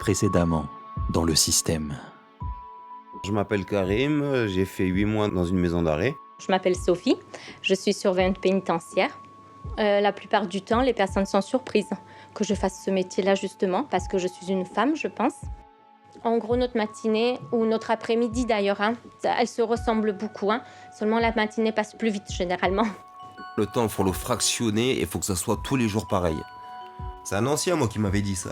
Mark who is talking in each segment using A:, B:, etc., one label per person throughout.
A: Précédemment, dans le système.
B: Je m'appelle Karim, j'ai fait 8 mois dans une maison d'arrêt.
C: Je m'appelle Sophie, je suis surveillante pénitentiaire. La plupart du temps, les personnes sont surprises que je fasse ce métier-là justement parce que je suis une femme, je pense. En gros, notre matinée ou notre après-midi d'ailleurs, elles se ressemblent beaucoup. Seulement la matinée passe plus vite généralement.
B: Le temps, il faut le fractionner et il faut que ça soit tous les jours pareil. C'est un ancien, moi, qui m'avait dit ça.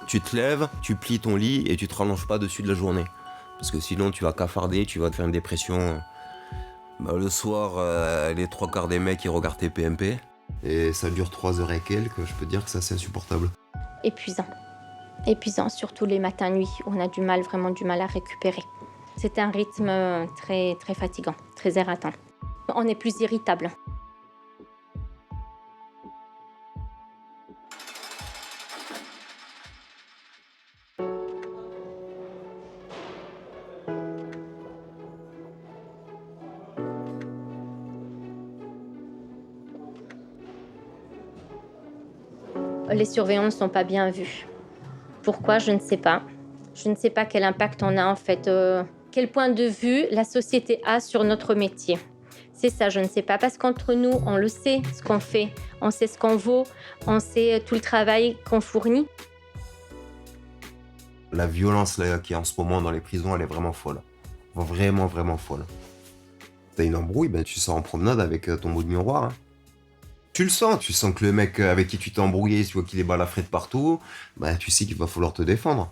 B: Tu te lèves, tu plies ton lit et tu te rallonges pas dessus de la journée. Parce que sinon, tu vas cafarder, tu vas te faire une dépression. Le soir, les 3/4 des mecs, ils regardent tes PMP. Et ça dure 3 heures et quelques, je peux dire que ça, c'est insupportable.
C: Épuisant, surtout les matins-nuits, où on a vraiment du mal à récupérer. C'est un rythme très, très fatigant, très éreintant. On est plus irritable. Les surveillants ne sont pas bien vus. Pourquoi? Je ne sais pas. Je ne sais pas quel impact on a en fait, quel point de vue la société a sur notre métier. C'est ça, je ne sais pas. Parce qu'entre nous, on le sait, ce qu'on fait. On sait ce qu'on vaut. On sait tout le travail qu'on fournit.
B: La violence là, qui est en ce moment dans les prisons, elle est vraiment folle. Vraiment, vraiment folle. T'as une embrouille, tu sors en promenade avec ton bout de miroir. Tu sens que le mec avec qui tu t'es embrouillé, tu vois qu'il est balafré de partout, tu sais qu'il va falloir te défendre.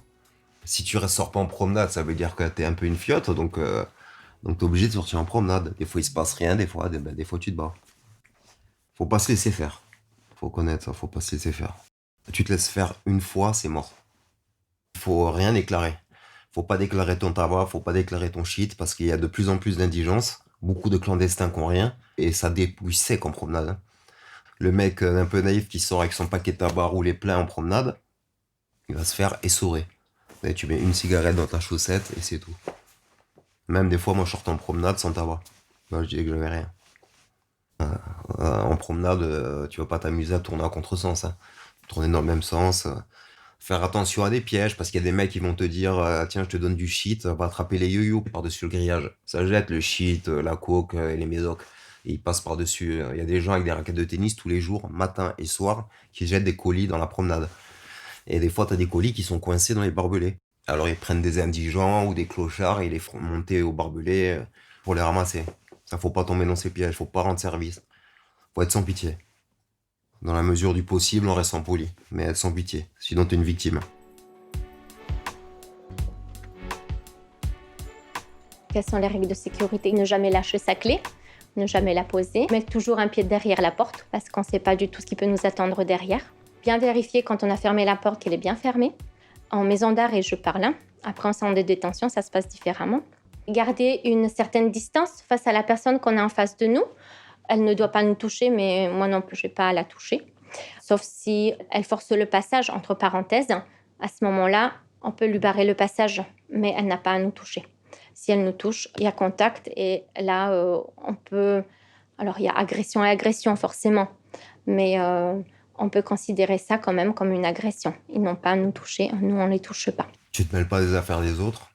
B: Si tu sors pas en promenade, ça veut dire que t'es un peu une fiotte, donc t'es obligé de sortir en promenade. Des fois il se passe rien, des fois tu te bats. Faut pas se laisser faire. Faut connaître ça, faut pas se laisser faire. Tu te laisses faire une fois, c'est mort. Faut rien déclarer. Faut pas déclarer ton tabac, faut pas déclarer ton shit, parce qu'il y a de plus en plus d'indigence, beaucoup de clandestins qui ont rien, et ça dépouille sec en promenade. Le mec un peu naïf qui sort avec son paquet de tabac roulé plein en promenade, il va se faire essorer. Et tu mets une cigarette dans ta chaussette et c'est tout. Même des fois, moi je sortais en promenade sans tabac. Moi je disais que j'avais rien. En promenade, tu vas pas t'amuser à tourner en contresens. Tourner dans le même sens. Faire attention à des pièges, parce qu'il y a des mecs qui vont te dire tiens, je te donne du shit, va attraper les yo-yo par-dessus le grillage. Ça jette le shit, la coke et les médocs. Et ils passent par-dessus. Il y a des gens avec des raquettes de tennis tous les jours, matin et soir, qui jettent des colis dans la promenade. Et des fois, t'as des colis qui sont coincés dans les barbelés. Alors ils prennent des indigents ou des clochards et ils les font monter au barbelé pour les ramasser. Ça, faut pas tomber dans ces pièges, faut pas rendre service. Faut être sans pitié. Dans la mesure du possible, en restant poli. Mais être sans pitié, sinon t'es une victime.
C: Quelles sont les règles de sécurité? Ne jamais lâcher sa clé. Ne jamais la poser, mettre toujours un pied derrière la porte parce qu'on ne sait pas du tout ce qui peut nous attendre derrière. Bien vérifier quand on a fermé la porte qu'elle est bien fermée. En maison d'arrêt, je parle. Après, en centre de détention, ça se passe différemment. Garder une certaine distance face à la personne qu'on a en face de nous. Elle ne doit pas nous toucher, mais moi non plus, je n'ai pas à la toucher. Sauf si elle force le passage, entre parenthèses. À ce moment-là, on peut lui barrer le passage, mais elle n'a pas à nous toucher. Si elle nous touche, il y a contact et là, on peut... Alors, il y a agression et agression, forcément. Mais on peut considérer ça quand même comme une agression. Ils n'ont pas à nous toucher, nous, on ne les touche pas.
B: Tu te mêles pas des affaires des autres.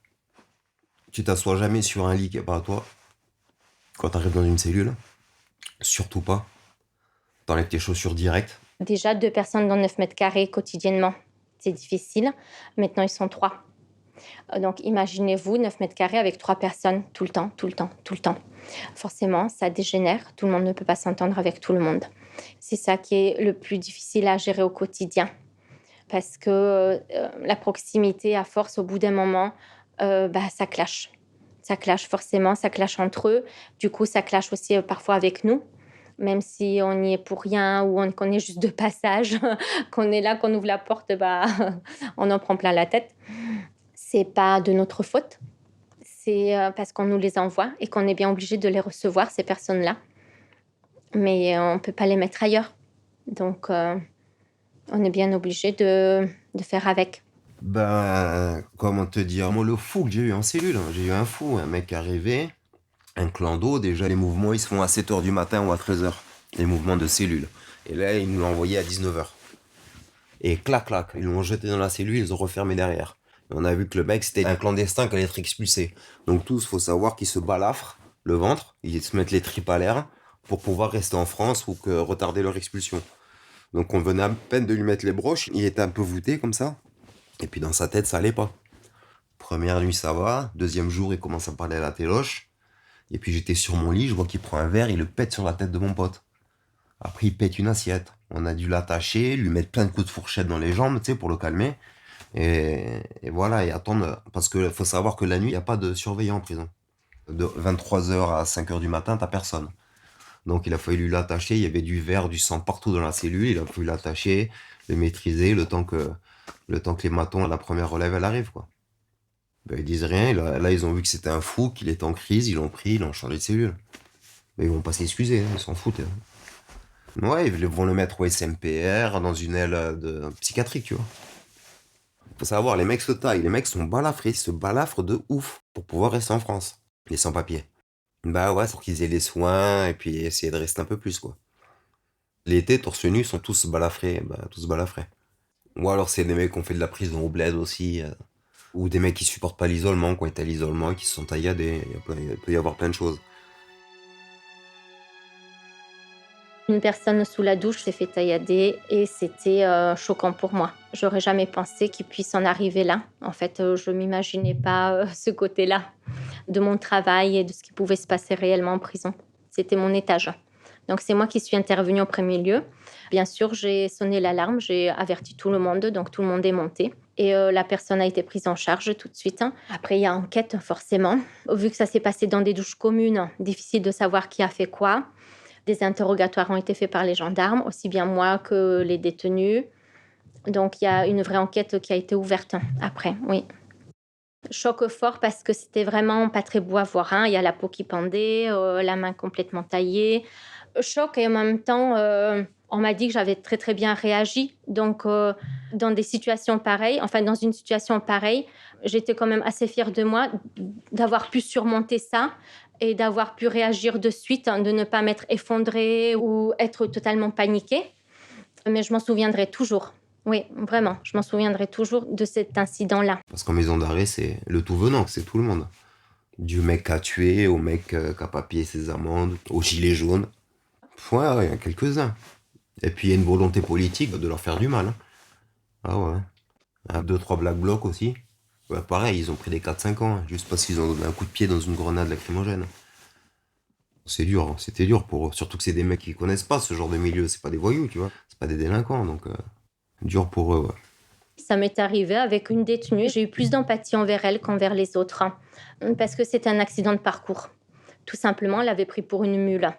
B: Tu t'assois jamais sur un lit qui n'est pas à toi. Quand t'arrives dans une cellule, surtout pas. T'enlèves tes chaussures direct.
C: Déjà, 2 personnes dans 9 mètres carrés quotidiennement, c'est difficile. Maintenant, ils sont 3. Donc, imaginez-vous 9 mètres carrés avec 3 personnes tout le temps. Forcément, ça dégénère. Tout le monde ne peut pas s'entendre avec tout le monde. C'est ça qui est le plus difficile à gérer au quotidien. Parce que la proximité, à force, au bout d'un moment, ça clash. Ça clash forcément, ça clash entre eux. Du coup, ça clash aussi parfois avec nous. Même si on y est pour rien ou qu'on est juste de passage, qu'on est là, qu'on ouvre la porte, on en prend plein la tête. C'est pas de notre faute. C'est parce qu'on nous les envoie et qu'on est bien obligé de les recevoir, ces personnes-là. Mais on ne peut pas les mettre ailleurs. Donc, on est bien obligé de faire avec.
B: Comment te dire, moi le fou que j'ai eu en cellule, j'ai eu un fou, un mec arrivé, un clando, déjà les mouvements ils se font à 7h du matin ou à 13h, les mouvements de cellule. Et là il nous l'a envoyé à 19h. Et clac, clac, ils l'ont jeté dans la cellule, ils ont refermé derrière. Et on a vu que le mec, c'était un clandestin qui allait être expulsé. Donc tous, faut savoir qu'ils se balafrent le ventre, ils se mettent les tripes à l'air pour pouvoir rester en France ou que retarder leur expulsion. Donc on venait à peine de lui mettre les broches, il était un peu voûté comme ça. Et puis dans sa tête, ça allait pas. Première nuit, ça va. Deuxième jour, il commence à parler à la téloche. Et puis j'étais sur mon lit, je vois qu'il prend un verre, il le pète sur la tête de mon pote. Après, il pète une assiette. On a dû l'attacher, lui mettre plein de coups de fourchette dans les jambes, tu sais, pour le calmer. Et voilà, et attendre. Parce qu'il faut savoir que la nuit, il n'y a pas de surveillant en prison. De 23h à 5h du matin, t'as personne. Donc il a fallu l'attacher, il y avait du verre, du sang partout dans la cellule, il a fallu l'attacher, le maîtriser, le temps que les matons à la première relève, elle arrive, quoi. Ben, ils disent rien, là ils ont vu que c'était un fou, qu'il était en crise, ils l'ont pris, ils l'ont changé de cellule. Mais ils vont pas s'excuser, hein, ils s'en foutent, hein. Ouais, ils vont le mettre au SMPR, dans une aile de psychiatrique, tu vois. Faut savoir, les mecs se taillent, les mecs sont balafrés, ils se balafrent de ouf pour pouvoir rester en France, les sans-papiers. Bah ouais, pour qu'ils aient les soins et puis essayer de rester un peu plus, quoi. L'été, torse nu, sont tous balafrés, bah tous balafrés. Ou alors c'est des mecs qui ont fait de la prison au bled aussi, ou des mecs qui supportent pas l'isolement, qui ont été à l'isolement et qui se sont tailladés. Il peut y avoir plein de choses.
C: Une personne sous la douche s'est fait taillader et c'était choquant pour moi. J'aurais jamais pensé qu'il puisse en arriver là. En fait, je m'imaginais pas ce côté-là de mon travail et de ce qui pouvait se passer réellement en prison. C'était mon étage. Donc c'est moi qui suis intervenue en premier lieu. Bien sûr, j'ai sonné l'alarme, j'ai averti tout le monde, donc tout le monde est monté. Et la personne a été prise en charge tout de suite. Après, il y a enquête, forcément. Vu que ça s'est passé dans des douches communes, difficile de savoir qui a fait quoi. Des interrogatoires ont été faits par les gendarmes, aussi bien moi que les détenus. Donc il y a une vraie enquête qui a été ouverte après, oui. Choc fort parce que c'était vraiment pas très beau à voir, hein. Il y a la peau qui pendait, la main complètement taillée. Choc et en même temps, on m'a dit que j'avais très, très bien réagi. Donc dans des situations pareilles, enfin dans une situation pareille, j'étais quand même assez fière de moi d'avoir pu surmonter ça et d'avoir pu réagir de suite, hein, de ne pas m'être effondrée ou être totalement paniquée. Mais je m'en souviendrai toujours. Oui, vraiment, je m'en souviendrai toujours de cet incident-là.
B: Parce qu'en maison d'arrêt, c'est le tout venant, c'est tout le monde. Du mec qui a tué, au mec qui a pas payé ses amendes, au gilet jaune. Ouais, il y a quelques-uns. Et puis il y a une volonté politique de leur faire du mal, hein. Ah ouais. Ah, 2-3 Black Blocs aussi. Ouais, pareil, ils ont pris des 4-5 ans, hein, juste parce qu'ils ont donné un coup de pied dans une grenade lacrymogène. C'est dur, hein, c'était dur pour eux. Surtout que c'est des mecs qui connaissent pas ce genre de milieu, c'est pas des voyous, tu vois. C'est pas des délinquants, donc dur pour eux, ouais.
C: Ça m'est arrivé avec une détenue. J'ai eu plus d'empathie envers elle qu'envers les autres, hein, parce que c'était un accident de parcours. Tout simplement, elle avait pris pour une mule.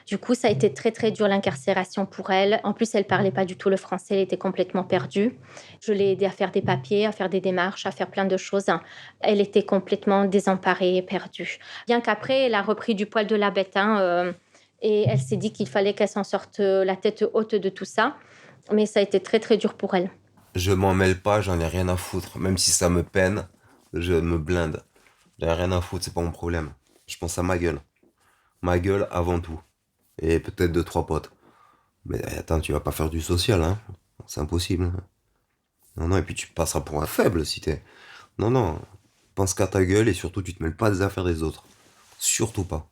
C: Du coup, ça a été très, très dur l'incarcération pour elle. En plus, elle parlait pas du tout le français, elle était complètement perdue. Je l'ai aidée à faire des papiers, à faire des démarches, à faire plein de choses. Elle était complètement désemparée et perdue. Bien qu'après, elle a repris du poil de la bête, hein, et elle s'est dit qu'il fallait qu'elle s'en sorte la tête haute de tout ça. Mais ça a été très, très dur pour elle.
B: Je m'en mêle pas, j'en ai rien à foutre. Même si ça me peine, je me blinde. J'en ai rien à foutre, c'est pas mon problème. Je pense à ma gueule. Ma gueule avant tout. Et peut-être 2-3 potes. Mais attends, tu vas pas faire du social, hein. C'est impossible, hein. Non, non, et puis tu passeras pour un faible si t'es... Non, non. Pense qu'à ta gueule et surtout tu te mêles pas des affaires des autres. Surtout pas.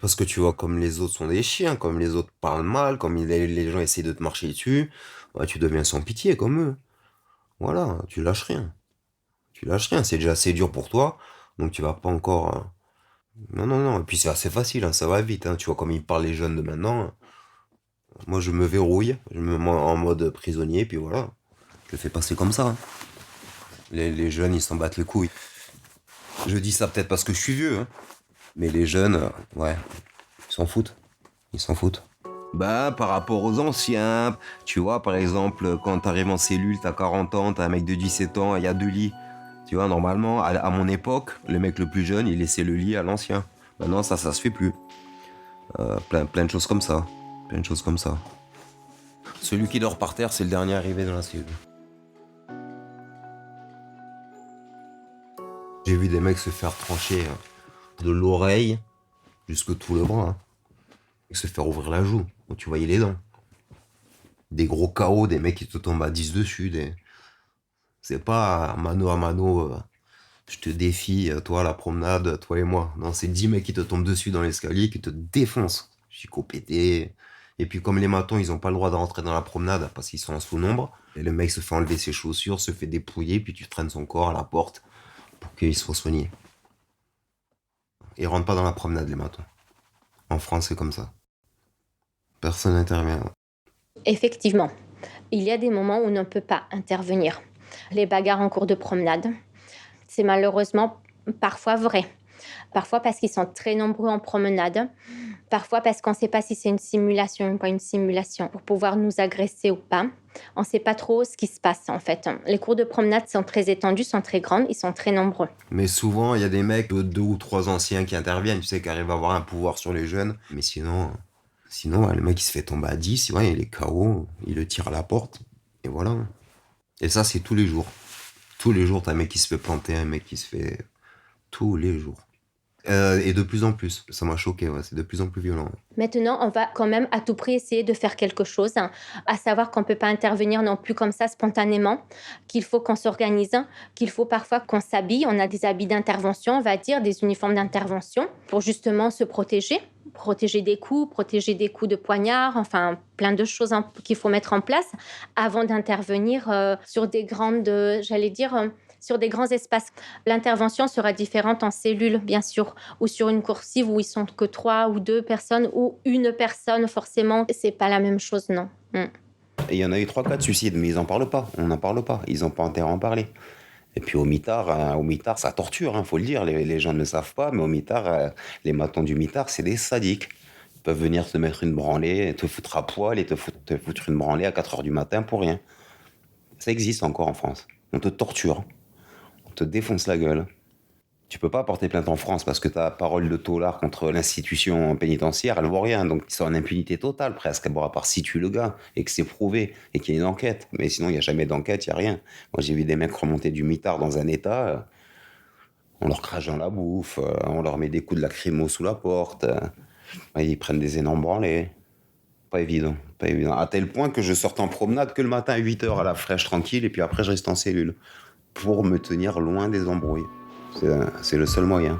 B: Parce que tu vois, comme les autres sont des chiens, comme les autres parlent mal, comme les gens essayent de te marcher dessus, ouais, tu deviens sans pitié comme eux. Voilà, tu lâches rien. Tu lâches rien, c'est déjà assez dur pour toi, donc tu vas pas encore... Non, non, non, et puis c'est assez facile, hein, ça va vite, hein. Tu vois comme ils parlent les jeunes de maintenant, hein. Moi je me verrouille, je me mets en mode prisonnier, puis voilà. Je le fais passer comme ça, hein. Les jeunes, ils s'en battent les couilles. Je dis ça peut-être parce que je suis vieux, hein. Mais les jeunes, ouais, ils s'en foutent. Ils s'en foutent. Bah, par rapport aux anciens, tu vois, par exemple, quand t'arrives en cellule, t'as 40 ans, t'as un mec de 17 ans, il y a 2 lits. Tu vois, normalement, à mon époque, le mec le plus jeune, il laissait le lit à l'ancien. Maintenant, ça se fait plus. Plein de choses comme ça. Plein de choses comme ça. Celui qui dort par terre, c'est le dernier arrivé dans la cellule. J'ai vu des mecs se faire trancher de l'oreille jusque tout le bras, hein. Se faire ouvrir la joue, où tu voyais les dents. des gros KO, des mecs qui te tombent à 10 dessus. C'est pas mano à mano, je te défie, toi, la promenade, toi et moi. Non, c'est 10 mecs qui te tombent dessus dans l'escalier, qui te défoncent. Pété. Et puis comme les matons, ils ont pas le droit de rentrer dans la promenade parce qu'ils sont en sous-nombre, et le mec se fait enlever ses chaussures, se fait dépouiller, puis tu traînes son corps à la porte pour qu'il soit soigné. Ils rentrent pas dans la promenade, les matons. En France, c'est comme ça. Personne n'intervient.
C: Effectivement, il y a des moments où on ne peut pas intervenir. Les bagarres en cours de promenade, c'est malheureusement parfois vrai. Parfois parce qu'ils sont très nombreux en promenade. Parfois parce qu'on ne sait pas si c'est une simulation ou pas une simulation pour pouvoir nous agresser ou pas. On ne sait pas trop ce qui se passe en fait. Les cours de promenade sont très étendus, sont très grandes, ils sont très nombreux.
B: Mais souvent, il y a des mecs de 2 ou 3 anciens qui interviennent, tu sais, qui arrivent à avoir un pouvoir sur les jeunes. Mais sinon ouais, le mec il se fait tomber à 10, ouais, il est KO, il le tire à la porte, et voilà. Et ça, c'est tous les jours. Tous les jours, t'as un mec qui se fait planter, un mec qui se fait... Tous les jours. Et de plus en plus. Ça m'a choqué, ouais, c'est de plus en plus violent.
C: Maintenant, on va quand même à tout prix essayer de faire quelque chose, à savoir qu'on ne peut pas intervenir non plus comme ça spontanément, qu'il faut qu'on s'organise, qu'il faut parfois qu'on s'habille. On a des habits d'intervention, on va dire, des uniformes d'intervention pour justement se protéger des coups de poignard, enfin plein de choses qu'il faut mettre en place avant d'intervenir sur des grandes, sur des grands espaces. L'intervention sera différente en cellules, bien sûr, ou sur une coursive où ils sont que 3 ou 2 personnes, ou une personne, forcément, c'est pas la même chose, non.
D: Et il y en a eu 3 cas de suicide, mais ils n'en parlent pas. On n'en parle pas. Ils n'ont pas intérêt à en parler. Et puis au mitard, ça torture, faut le dire. Les gens ne le savent pas, mais au mitard, les matons du mitard, c'est des sadiques. Ils peuvent venir te mettre une branlée, te foutre à poil et te foutre une branlée à 4 heures du matin pour rien. Ça existe encore en France. On te torture. On te défonce la gueule. Tu peux pas porter plainte en France parce que ta parole de taulard contre l'institution pénitentiaire, elle vaut rien. Donc ils sont en impunité totale presque, à part si tu le gars et que c'est prouvé et qu'il y a une enquête. Mais sinon, il n'y a jamais d'enquête, il n'y a rien. Moi, j'ai vu des mecs remonter du mitard dans un état, on leur crache dans la bouffe, on leur met des coups de lacrymo sous la porte, ils prennent des énormes branlées. Pas évident, pas évident. À tel point que je sortais en promenade que le matin à 8h à la fraîche tranquille et puis après je reste en cellule pour me tenir loin des embrouilles. C'est le seul moyen.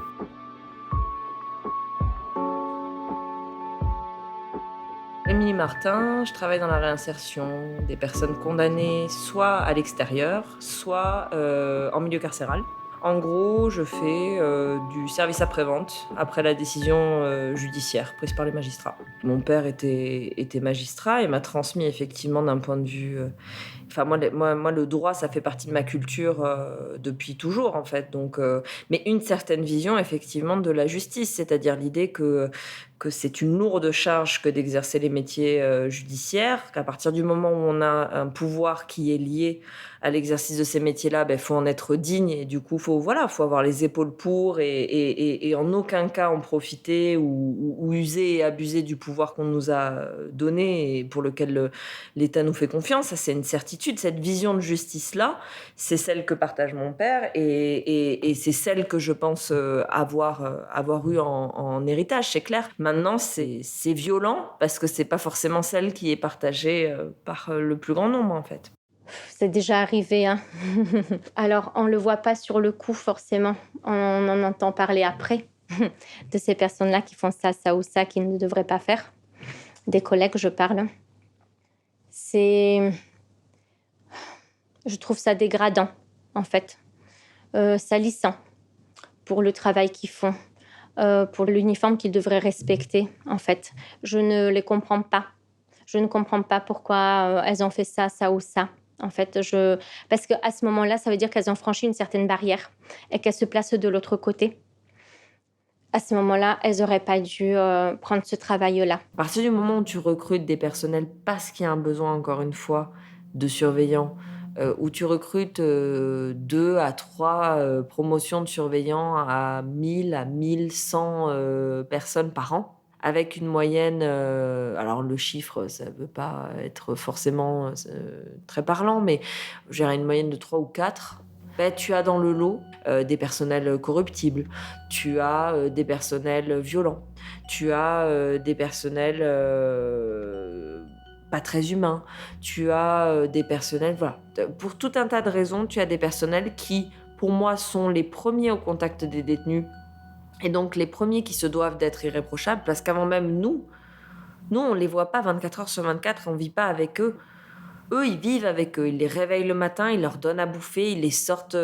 E: Émilie Martin, je travaille dans la réinsertion des personnes condamnées soit à l'extérieur, soit en milieu carcéral. En gros, je fais du service après-vente après la décision judiciaire prise par les magistrats. Mon père était magistrat et m'a transmis effectivement d'un point de vue... Enfin, moi, le droit, ça fait partie de ma culture depuis toujours, en fait. Donc, mais une certaine vision, effectivement, de la justice, c'est-à-dire l'idée que c'est une lourde charge que d'exercer les métiers judiciaires, qu'à partir du moment où on a un pouvoir qui est lié à l'exercice de ces métiers-là, faut en être digne et du coup, faut avoir les épaules pour et en aucun cas en profiter ou user et abuser du pouvoir qu'on nous a donné et pour lequel l'État nous fait confiance. Ça, c'est une certitude. Cette vision de justice-là, c'est celle que partage mon père et c'est celle que je pense avoir eue en héritage, c'est clair. Maintenant, c'est violent parce que c'est pas forcément celle qui est partagée par le plus grand nombre, en fait.
C: C'est déjà arrivé, hein. Alors, on ne le voit pas sur le coup, forcément. On en entend parler après de ces personnes-là qui font ça ou ça, qu'ils ne devraient pas faire. Des collègues, je parle. Je trouve ça dégradant, en fait. Salissant pour le travail qu'ils font, pour l'uniforme qu'ils devraient respecter, en fait. Je ne les comprends pas. Je ne comprends pas pourquoi elles ont fait ça ou ça. En fait, parce qu'à ce moment-là, ça veut dire qu'elles ont franchi une certaine barrière et qu'elles se placent de l'autre côté. À ce moment-là, elles n'auraient pas dû prendre ce travail-là.
E: À partir du moment où tu recrutes des personnels parce qu'il y a un besoin, encore une fois, de surveillants, où tu recrutes 2 à 3 promotions de surveillants à 1000 à 1100 personnes par an, avec une moyenne, alors le chiffre, ça ne veut pas être forcément très parlant, mais j'ai une moyenne de 3 ou 4. Tu as dans le lot des personnels corruptibles, tu as des personnels violents, tu as des personnels pas très humains. Tu as des personnels, voilà. Pour tout un tas de raisons, tu as des personnels qui, pour moi, sont les premiers au contact des détenus et donc les premiers qui se doivent d'être irréprochables parce qu'avant même nous, on les voit pas 24 heures sur 24, on vit pas avec eux. Eux, ils vivent avec eux. Ils les réveillent le matin, ils leur donnent à bouffer, ils les sortent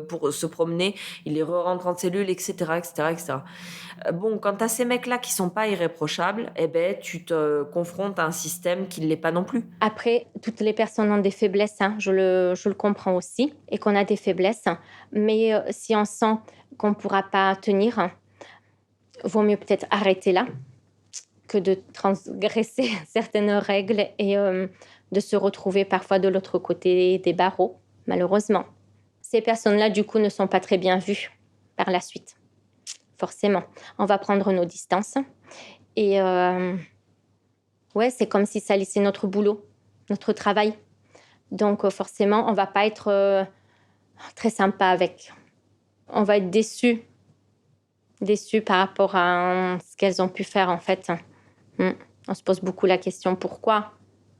E: pour se promener, ils les re-rentrent en cellule, etc., etc., etc. Bon, quand t'as ces mecs-là qui sont pas irréprochables, eh ben, tu te confrontes à un système qui ne l'est pas non plus.
C: Après, toutes les personnes ont des faiblesses, hein, je le comprends aussi, et qu'on a des faiblesses. Mais si on sent qu'on ne pourra pas tenir, vaut mieux peut-être arrêter là que de transgresser certaines règles et de se retrouver parfois de l'autre côté des barreaux, malheureusement. Ces personnes-là, du coup, ne sont pas très bien vues par la suite. Forcément, on va prendre nos distances. Et ouais, c'est comme si ça laissait notre boulot, notre travail. Donc forcément, on va pas être très sympa avec. On va être déçus par rapport à ce qu'elles ont pu faire en fait. On se pose beaucoup la question pourquoi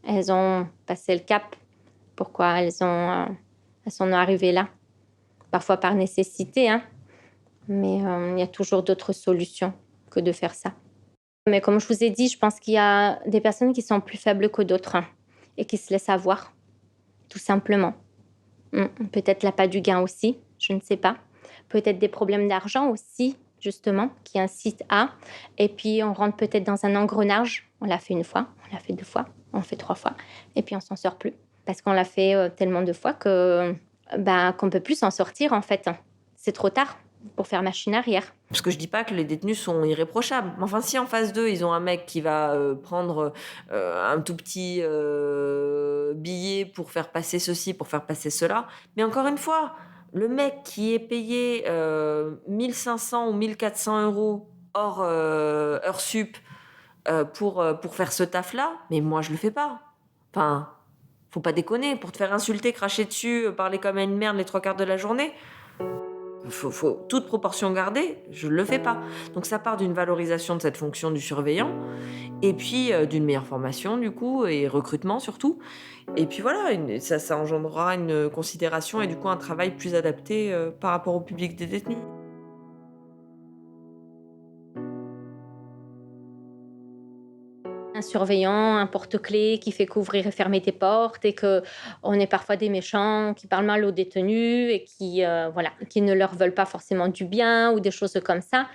C: elles ont passé le cap, pourquoi elles sont arrivées là. Parfois par nécessité, hein. Mais il y a toujours d'autres solutions que de faire ça. Mais comme je vous ai dit, je pense qu'il y a des personnes qui sont plus faibles que d'autres et qui se laissent avoir, tout simplement. Peut-être l'appât du gain aussi, je ne sais pas. Peut-être des problèmes d'argent aussi, justement, qui incitent à. Et puis, on rentre peut-être dans un engrenage. On l'a fait une fois, on l'a fait 2 fois, on l'a fait 3 fois. Et puis, on s'en sort plus. Parce qu'on l'a fait tellement de fois qu'on ne peut plus s'en sortir, en fait. C'est trop tard pour faire machine arrière.
E: Parce que je dis pas que les détenus sont irréprochables. Mais enfin, si en face d'eux, ils ont un mec qui va prendre un tout petit billet pour faire passer ceci, pour faire passer cela. Mais encore une fois, le mec qui est payé 1500 ou 1400 euros hors heure sup pour faire ce taf-là, mais moi, je le fais pas. Enfin, faut pas déconner. Pour te faire insulter, cracher dessus, parler comme une merde les 3 quarts de la journée... Faut toute proportion garder, je le fais pas. Donc ça part d'une valorisation de cette fonction du surveillant, et puis d'une meilleure formation du coup, et recrutement surtout. Et puis voilà, ça engendrera une considération et du coup un travail plus adapté par rapport au public des détenus.
C: Un surveillant, un porte-clés qui fait qu'ouvrir et fermer tes portes et qu'on est parfois des méchants qui parlent mal aux détenus et qui ne leur veulent pas forcément du bien ou des choses comme ça.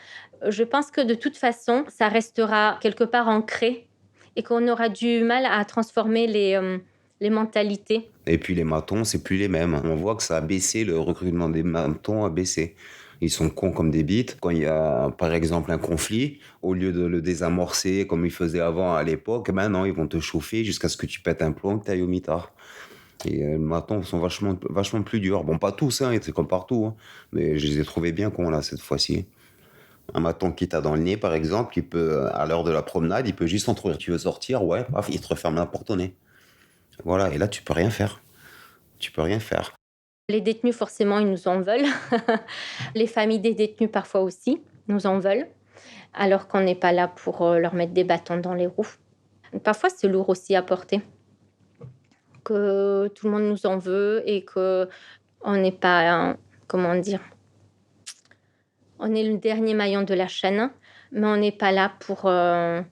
C: Je pense que de toute façon, ça restera quelque part ancré et qu'on aura du mal à transformer les mentalités.
D: Et puis les matons, c'est plus les mêmes. On voit que ça a baissé, le recrutement des matons a baissé. Ils sont cons comme des bites. Quand il y a, par exemple, un conflit, au lieu de le désamorcer comme ils faisaient avant à l'époque, maintenant ils vont te chauffer jusqu'à ce que tu pètes un plomb, que tu ailles au mitard. Et les matons sont vachement plus durs. Bon, pas tous, hein, c'est comme partout, hein, mais je les ai trouvés bien cons là cette fois-ci. Un maton qui t'a dans le nez, par exemple, il peut, à l'heure de la promenade, il peut juste entrouvrir. Tu veux sortir, ouais, paf, il te referme la porte au nez. Voilà, et là, tu peux rien faire. Tu peux rien faire.
C: Les détenus, forcément, ils nous en veulent. Les familles des détenus, parfois aussi, nous en veulent, alors qu'on n'est pas là pour leur mettre des bâtons dans les roues. Parfois, c'est lourd aussi à porter, que tout le monde nous en veut et qu'on n'est pas, comment dire, on est le dernier maillon de la chaîne, mais on n'est pas là pour... On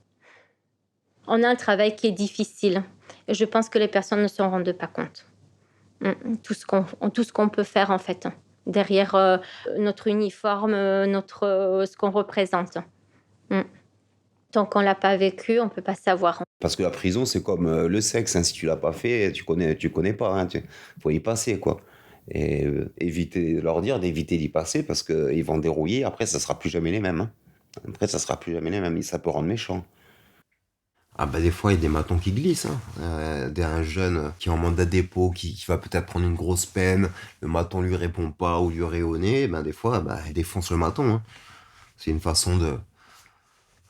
C: a un travail qui est difficile et je pense que les personnes ne s'en rendent pas compte. Tout ce qu'on peut faire, en fait, derrière notre uniforme, ce qu'on représente. Tant qu'on ne l'a pas vécu, on ne peut pas savoir.
D: Parce que la prison, c'est comme le sexe. Hein. Si tu l'as pas fait, tu connais pas. Hein. Faut y passer, quoi. Et leur dire d'éviter d'y passer parce qu'ils vont dérouiller. Après, ça sera plus jamais les mêmes. Hein. Après, ça sera plus jamais les mêmes. Ça peut rendre méchant.
B: Ah bah des fois il y a des matons qui glissent, hein. Un jeune qui est en mandat de dépôt, qui va peut-être prendre une grosse peine, le maton lui répond pas ou lui aurait au nez, des fois il défonce le maton, hein. C'est une façon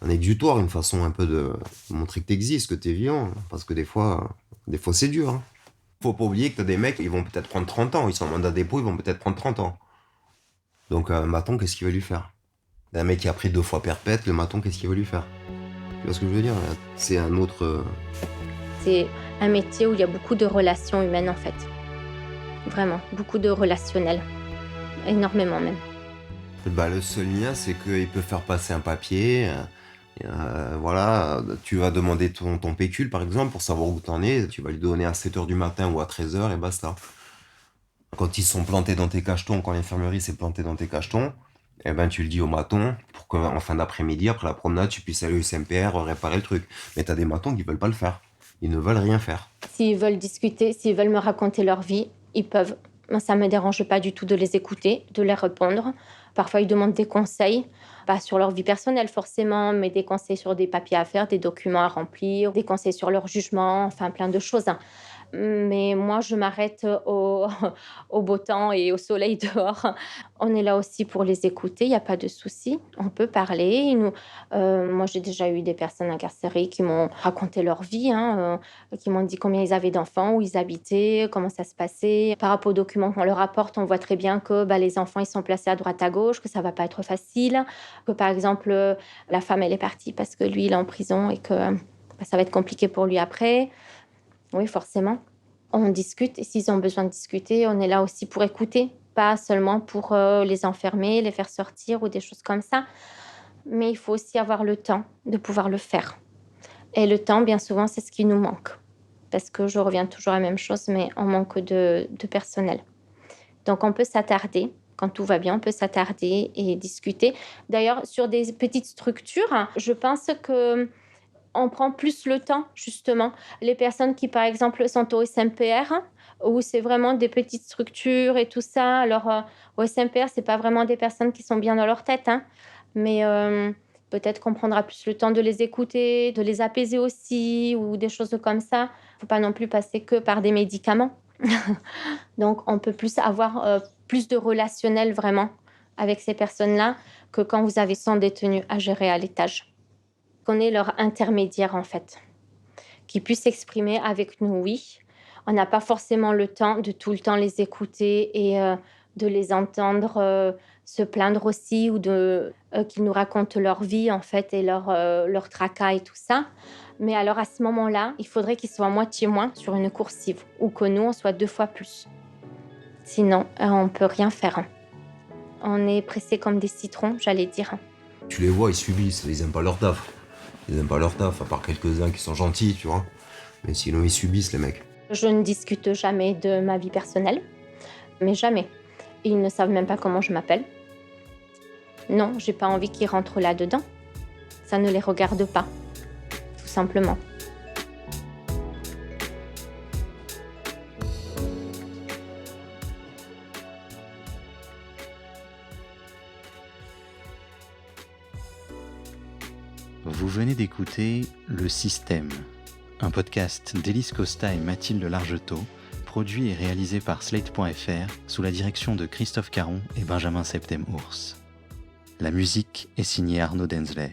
B: un exutoire, une façon un peu de montrer que t'existes, que t'es vivant, parce que des fois c'est dur, hein. Faut pas oublier que t'as des mecs, ils vont peut-être prendre 30 ans, ils sont en mandat de dépôt, ils vont peut-être prendre 30 ans. Donc un maton, qu'est-ce qu'il va lui faire? Un mec qui a pris 2 fois perpète, le maton, qu'est-ce qu'il va lui faire? Tu vois ce que je veux dire? C'est un autre
C: C'est un métier où il y a beaucoup de relations humaines en fait. Vraiment, beaucoup de relationnel. Énormément même.
B: Bah, le seul lien, c'est qu'il peut faire passer un papier. Voilà, tu vas demander ton pécule, par exemple, pour savoir où t'en es. Tu vas lui donner à 7h du matin ou à 13h et basta. Quand ils sont plantés dans tes cachetons, quand l'infirmerie s'est plantée dans tes cachetons, eh ben, tu le dis au maton pour qu'en fin d'après-midi, après la promenade, tu puisses aller au SMPR réparer le truc. Mais t'as des matons qui veulent pas le faire. Ils ne veulent rien faire.
C: S'ils veulent discuter, s'ils veulent me raconter leur vie, ils peuvent. Moi, ça ne me dérange pas du tout de les écouter, de les répondre. Parfois, ils demandent des conseils, pas sur leur vie personnelle forcément, mais des conseils sur des papiers à faire, des documents à remplir, des conseils sur leur jugement, enfin plein de choses. Mais moi, je m'arrête au beau temps et au soleil dehors. On est là aussi pour les écouter, il n'y a pas de souci. On peut parler. Moi, j'ai déjà eu des personnes incarcérées qui m'ont raconté leur vie, qui m'ont dit combien ils avaient d'enfants, où ils habitaient, comment ça se passait. Par rapport aux documents qu'on leur apporte, on voit très bien que les enfants, ils sont placés à droite, à gauche, que ça ne va pas être facile, que par exemple, la femme, elle est partie parce que lui, il est en prison et que ça va être compliqué pour lui après. Oui, forcément. On discute et s'ils ont besoin de discuter, on est là aussi pour écouter, pas seulement pour les enfermer, les faire sortir ou des choses comme ça. Mais il faut aussi avoir le temps de pouvoir le faire. Et le temps, bien souvent, c'est ce qui nous manque. Parce que je reviens toujours à la même chose, mais on manque de personnel. Donc, on peut s'attarder. Quand tout va bien, on peut s'attarder et discuter. D'ailleurs, sur des petites structures, je pense que on prend plus le temps, justement. Les personnes qui, par exemple, sont au SMPR, où c'est vraiment des petites structures et tout ça. Alors, au SMPR, ce n'est pas vraiment des personnes qui sont bien dans leur tête, mais peut-être qu'on prendra plus le temps de les écouter, de les apaiser aussi, ou des choses comme ça. Il ne faut pas non plus passer que par des médicaments. Donc, on peut plus avoir plus de relationnel, vraiment, avec ces personnes-là, que quand vous avez 100 détenus à gérer à l'étage. Qu'on est leur intermédiaire, en fait, qui puissent s'exprimer avec nous, oui. On n'a pas forcément le temps de tout le temps les écouter et de les entendre se plaindre aussi ou qu'ils nous racontent leur vie, en fait, et leur tracas et tout ça. Mais alors, à ce moment-là, il faudrait qu'ils soient moitié moins sur une coursive ou que nous, on soit 2 fois plus. Sinon, on ne peut rien faire. On est pressés comme des citrons, j'allais dire.
B: Tu les vois, ils subissent, ils aiment pas leur taf. Ils aiment pas leur taf, à part quelques-uns qui sont gentils, tu vois. Mais sinon, ils subissent, les mecs.
C: Je ne discute jamais de ma vie personnelle, mais jamais. Ils ne savent même pas comment je m'appelle. Non, j'ai pas envie qu'ils rentrent là-dedans. Ça ne les regarde pas, tout simplement.
A: Vous venez d'écouter Le Système, un podcast d'Élise Costa et Mathilde Largetot, produit et réalisé par Slate.fr sous la direction de Christophe Caron et Benjamin Septem-Ours. La musique est signée Arnaud Denzler.